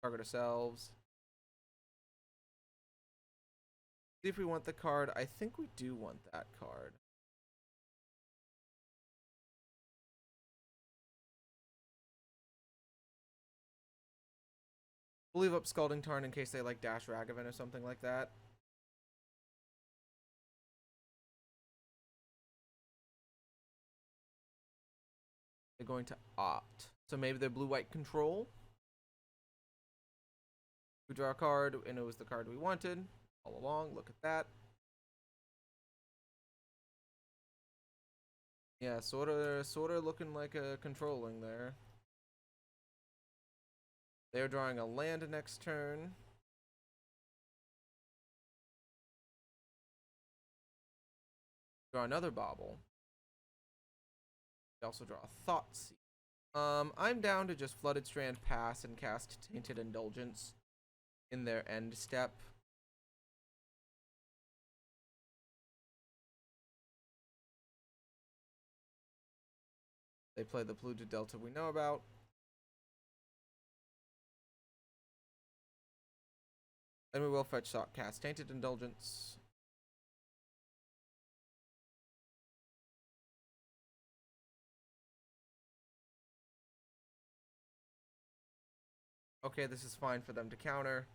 Target ourselves. See if we want the card. I think we do want that card. We'll leave up Scalding Tarn in case they like Dash Ragavan or something like that. They're going to opt. So maybe they're blue-white control. We draw a card, and it was the card we wanted all along. Look at that. Yeah, sort of looking like a controlling there. They're drawing a land next turn. Draw another Bauble. They also draw a Thoughtseize. I'm down to just Flooded Strand pass and cast Tainted Indulgence in their end step. They play the Polluted Delta we know about. Then we will fetch cast Tainted Indulgence. Okay, this is fine for them to counter.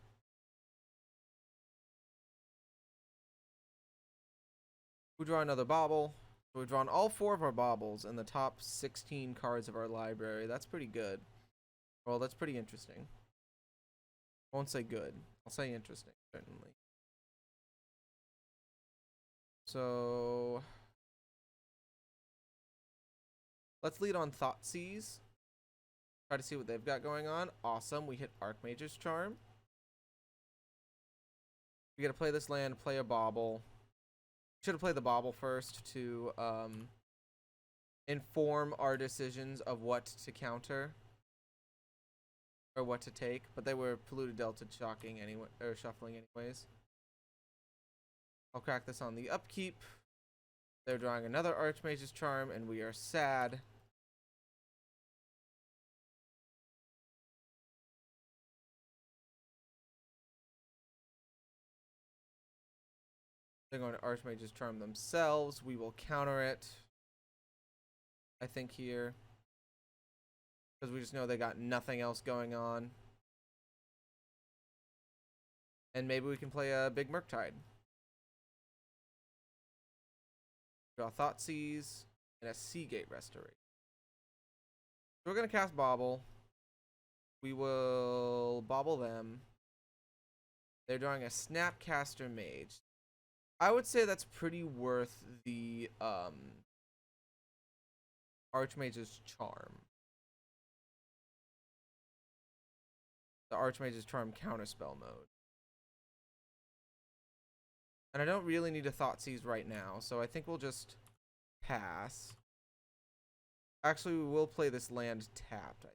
We draw another Bauble. So we've drawn all 4 of our Baubles in the top 16 cards of our library. That's pretty good. Well, that's pretty interesting. I won't say good. I'll say interesting, certainly. So let's lead on Thoughtseize. Try to see what they've got going on. Awesome. We hit Archmage's Charm. We gotta play this land, play a Bauble. Should have played the Bauble first to inform our decisions of what to counter or what to take, but they were Polluted Delta shocking anyway, or shuffling anyways. I'll crack this on the upkeep. They're drawing another Archmage's Charm, and we are sad. They're going to Archmage's Charm themselves. We will counter it, I think, here. Because we just know they got nothing else going on. And maybe we can play a big Murktide. Draw Thoughtseize and a Seagate Restoration. So we're going to cast Bauble. We will Bauble them. They're drawing a Snapcaster Mage. I would say that's pretty worth the Archmage's Charm. The Archmage's Charm counterspell mode. And I don't really need a Thoughtseize right now, so I think we'll just pass. Actually, we will play this land tapped.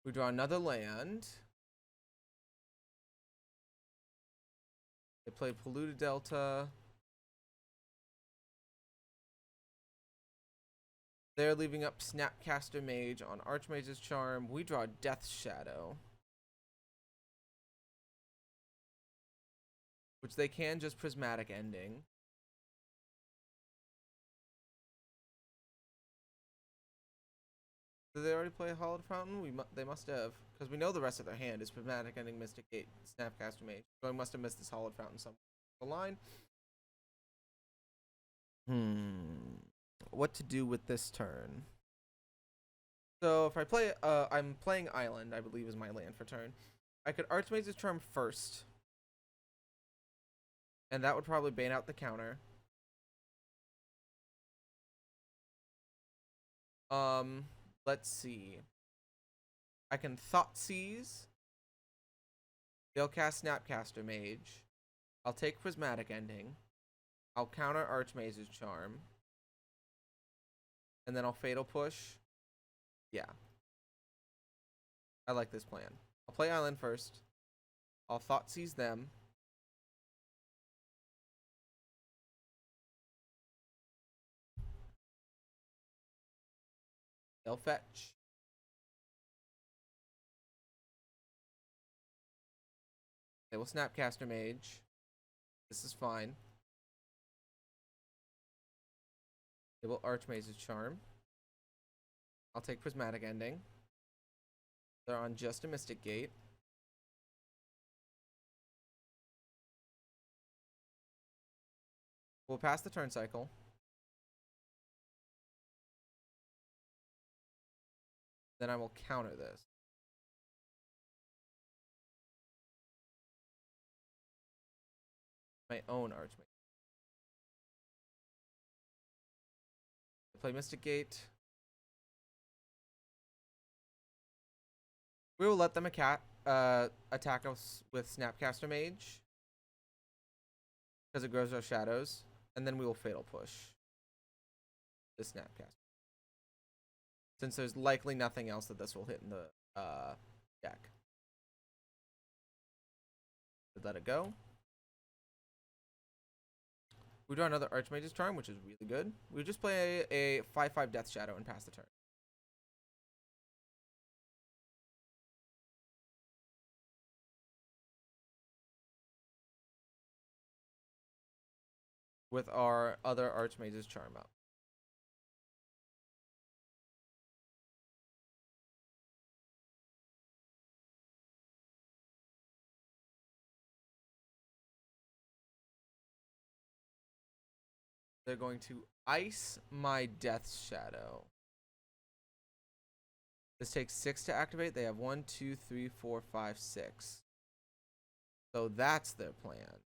We draw another land. They play Polluted Delta. They're leaving up Snapcaster Mage on Archmage's Charm. We draw Death Shadow, which they can just Prismatic Ending. Did they already play a Hallowed Fountain? They must have, because we know the rest of their hand is Prismatic Ending, Mystic Gate, Snapcaster Mage. So I must have missed this Hallowed Fountain somewhere along the line. What to do with this turn? So if I play, I'm playing Island, I believe is my land for turn. I could Archmage's Charm first, and that would probably bane out the counter. Let's see. I can Thoughtseize. They'll cast Snapcaster Mage. I'll take Prismatic Ending. I'll counter Archmage's Charm. And then I'll Fatal Push. Yeah. I like this plan. I'll play Island first. I'll Thoughtseize them. They'll fetch. They will Snapcaster Mage. This is fine. They will Archmage's Charm. I'll take Prismatic Ending. They're on just a Mystic Gate. We'll pass the turn cycle. Then I will counter this. My own Archmage. Play Mystic Gate. We will let them attack us with Snapcaster Mage because it grows our shadows, and then we will Fatal Push the Snapcaster. Since there's likely nothing else that this will hit in the deck. Let it go. We draw another Archmage's Charm, which is really good. We just play a 5/5 Death Shadow and pass the turn. With our other Archmage's Charm up. They're going to ice my Death Shadow. This takes 6 to activate. They have 1, 2, 3, 4, 5, 6. So that's their plan.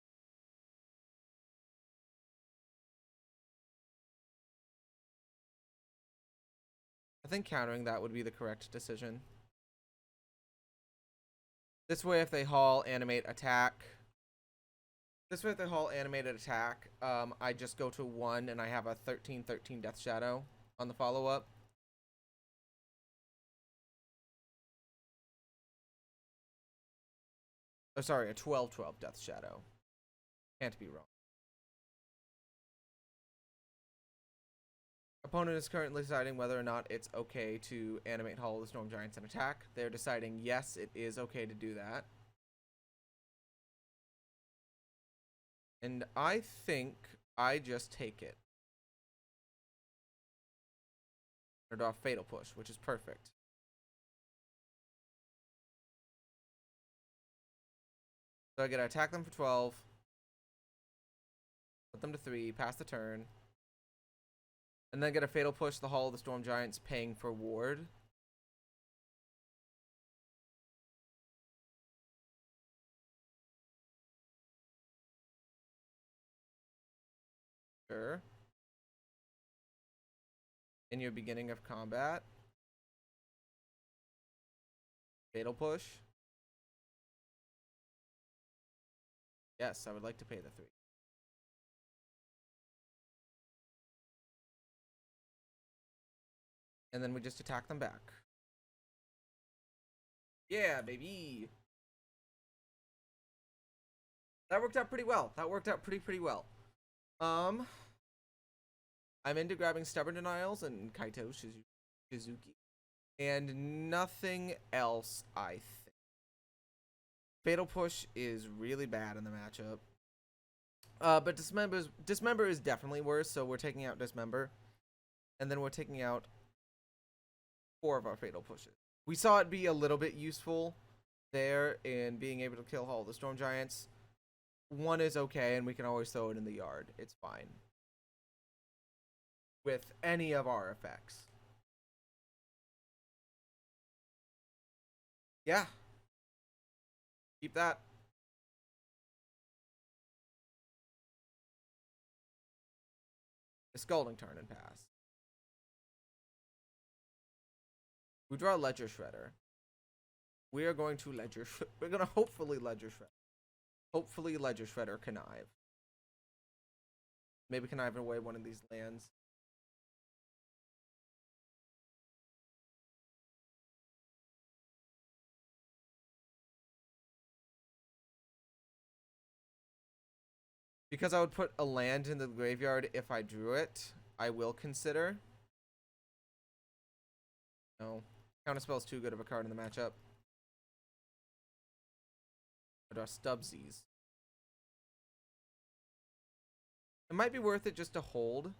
I think countering that would be the correct decision. This way, if they haul animate attack. This way, if they haul animated attack, I just go to 1 and I have a 13/13 Death Shadow on the follow-up. Oh, sorry, a 12/12 Death Shadow. Can't be wrong. Opponent is currently deciding whether or not it's okay to animate Hollow the Storm Giants and attack. They're deciding yes, it is okay to do that. And I think I just take it. Or draw a Fatal Push, which is perfect. So I get to attack them for 12. Put them to 3, pass the turn. And then get a Fatal Push the Hall of the Storm Giants, paying for Ward. Sure. In your beginning of combat. Fatal Push. Yes, I would like to pay the 3. And then we just attack them back. Yeah, baby. That worked out pretty well. That worked out pretty well. I'm into grabbing Stubborn Denials and Kaito Shizuki. And nothing else, I think. Fatal Push is really bad in the matchup. But Dismember is definitely worse, so we're taking out Dismember. And then we're taking out 4 of our Fatal Pushes. We saw it be a little bit useful there in being able to kill Hall of the Storm Giants. 1 is okay, and we can always throw it in the yard. It's fine. With any of our effects. Yeah. Keep that. A Scalding Turn and pass. We draw a Ledger Shredder. We are going to we're going to hopefully Ledger Shredder. Hopefully Ledger Shredder connive. Maybe connive away one of these lands. Because I would put a land in the graveyard if I drew it, I will consider. No. Counterspell's too good of a card in the matchup. I draw Stubsies. It might be worth it just to hold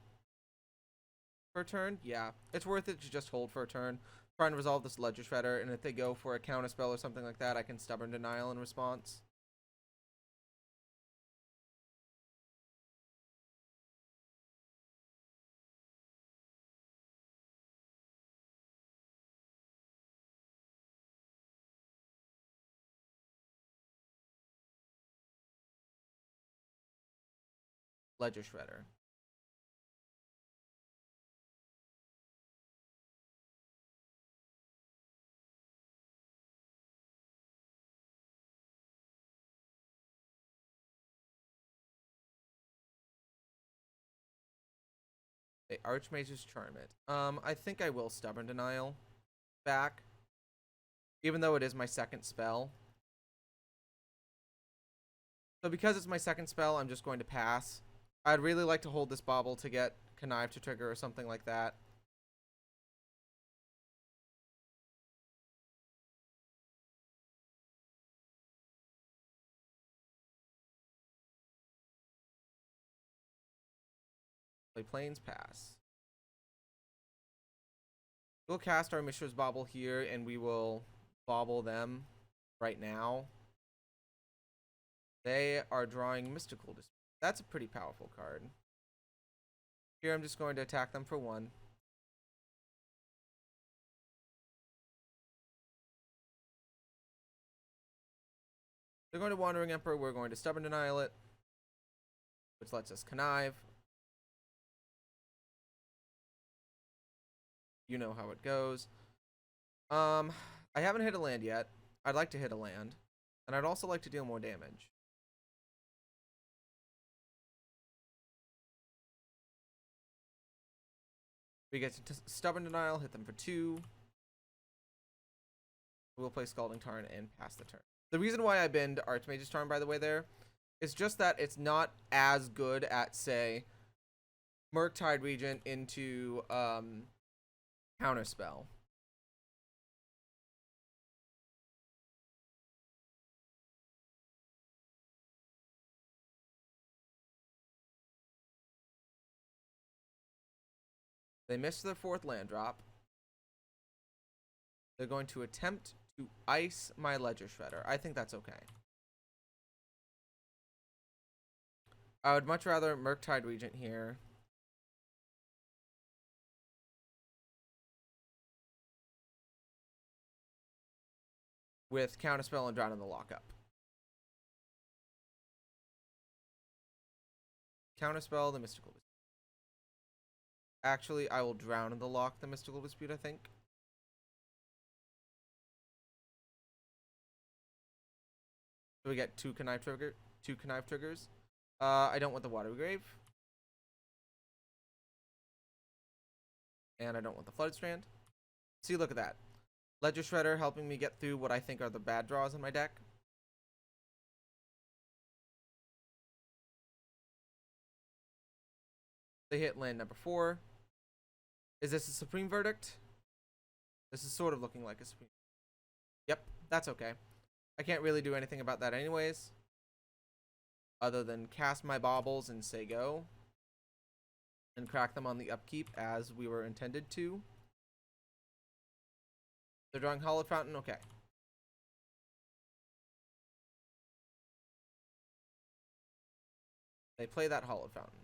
for a turn. Yeah, it's worth it to just hold for a turn. Try and resolve this Ledger Shredder, and if they go for a counterspell or something like that, I can Stubborn Denial in response. Ledger Shredder. Okay, Archmage's Charm it. I think I will Stubborn Denial back, even though it is my second spell. So because it's my second spell, I'm just going to pass. I'd really like to hold this Bauble to get Connive to trigger or something like that. Play Plains, pass. We'll cast our Mishra's Bauble here, and we will bauble them right now. They are drawing Mystical Dispute. That's a pretty powerful card. Here I'm just going to attack them for 1. They're going to Wandering Emperor. We're going to Stubborn Denial it, which lets us connive. You know how it goes. I haven't hit a land yet. I'd like to hit a land. And I'd also like to deal more damage. We get to Stubborn Denial, hit them for 2. We'll play Scalding Tarn and pass the turn. The reason why I binned Archmage's Charm, by the way, there, is just that it's not as good at, say, Murktide Regent into Counterspell. They missed their 4th land drop. They're going to attempt to ice my Ledger Shredder. I think that's okay. I would much rather Murktide Regent here. With Counterspell and Drown in the Lockup. Counterspell the Mystical Dispute. Actually, I will Drown in the Lock the Mystical Dispute, I think. So we get 2 connive triggers. I don't want the Watery Grave. And I don't want the Flooded Strand. See, look at that. Ledger Shredder helping me get through what I think are the bad draws in my deck. They hit land number 4. Is this a Supreme Verdict? This is sort of looking like a Supreme. Yep, that's okay. I can't really do anything about that anyways. Other than cast my baubles and say go. And crack them on the upkeep as we were intended to. They're drawing Hallowed Fountain, okay. They play that Hallowed Fountain.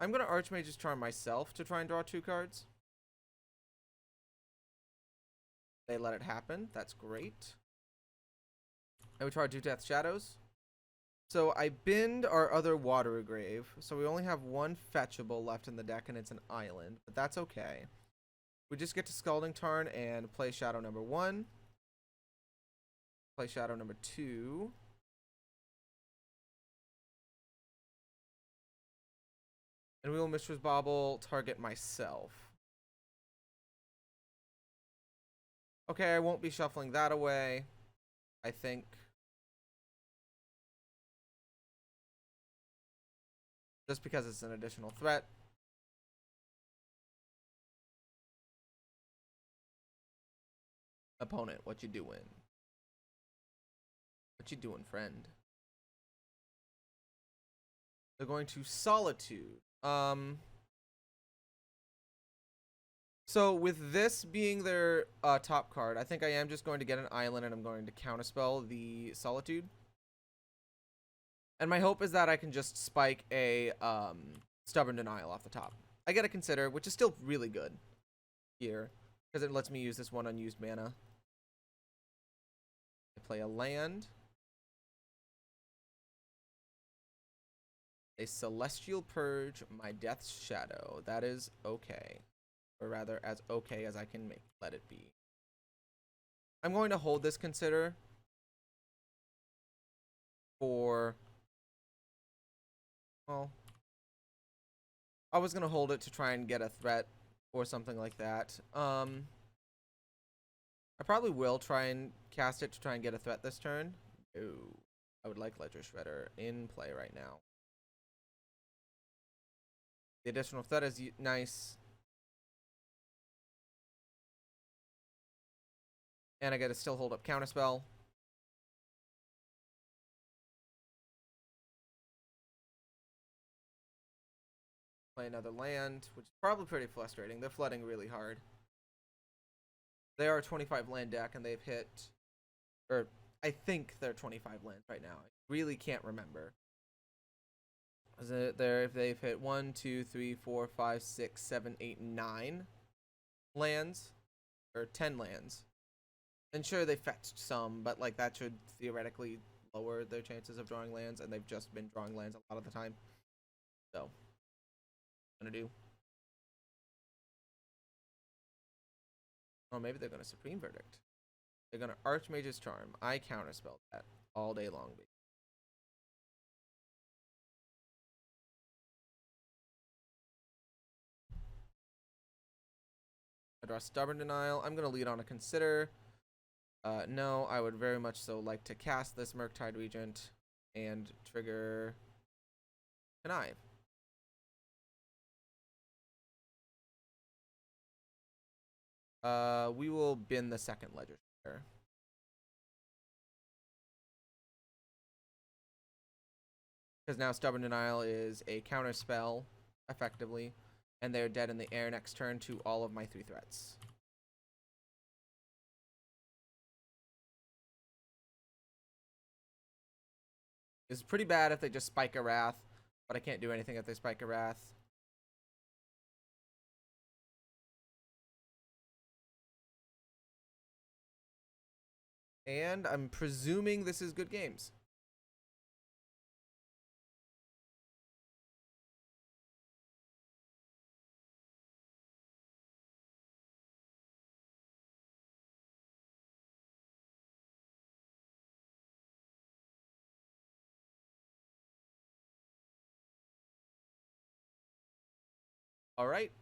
I'm going to Archmage's Charm myself to try and draw 2 cards. They let it happen. That's great. And we try 2 Death Shadows. So I binned our other Watery Grave. So we only have 1 fetchable left in the deck, and it's an island. But that's okay. We just get to Scalding Tarn and play Shadow number 1. Play Shadow number 2. And we will Mishra's Bauble target myself. Okay, I won't be shuffling that away, I think. just because it's an additional threat. Opponent, what you doing? What you doing, friend? They're going to Solitude. So with this being their top card, I think I am just going to get an island and I'm going to counterspell the Solitude. And my hope is that I can just spike a Stubborn Denial off the top. I get a Consider, which is still really good here, because it lets me use this one unused mana. I play a land. A Celestial Purge, my Death's Shadow. That is okay. Or rather, as okay as I can let it be. I'm going to hold this Consider for... Well, I was going to hold it to try and get a threat or something like that. I probably will try and cast it to try and get a threat this turn. Ooh, I would like Ledger Shredder in play right now. The additional threat is nice. And I get to still hold up Counterspell. Play another land, which is probably pretty frustrating. They're flooding really hard. They are a 25 land deck, and they've hit... Or, I think they're 25 lands right now. I really can't remember. Is it there if they've hit 1, 2, 3, 4, 5, 6, 7, 8, 9 lands? Or 10 lands. And sure, they fetched some, but like that should theoretically lower their chances of drawing lands, and they've just been drawing lands a lot of the time. So, I'm gonna do. Oh, maybe they're gonna Supreme Verdict. They're gonna Archmage's Charm. I counterspell that all day long. I draw Stubborn Denial. I'm gonna lead on a Consider. No, I would very much so like to cast this Murktide Regent and trigger Connive. We will bin the second Ledger Shredder. Because now Stubborn Denial is a counter spell, effectively, and they're dead in the air next turn to all of my 3 threats. It's pretty bad if they just spike a Wrath, but I can't do anything if they spike a Wrath. And I'm presuming this is good games. All right.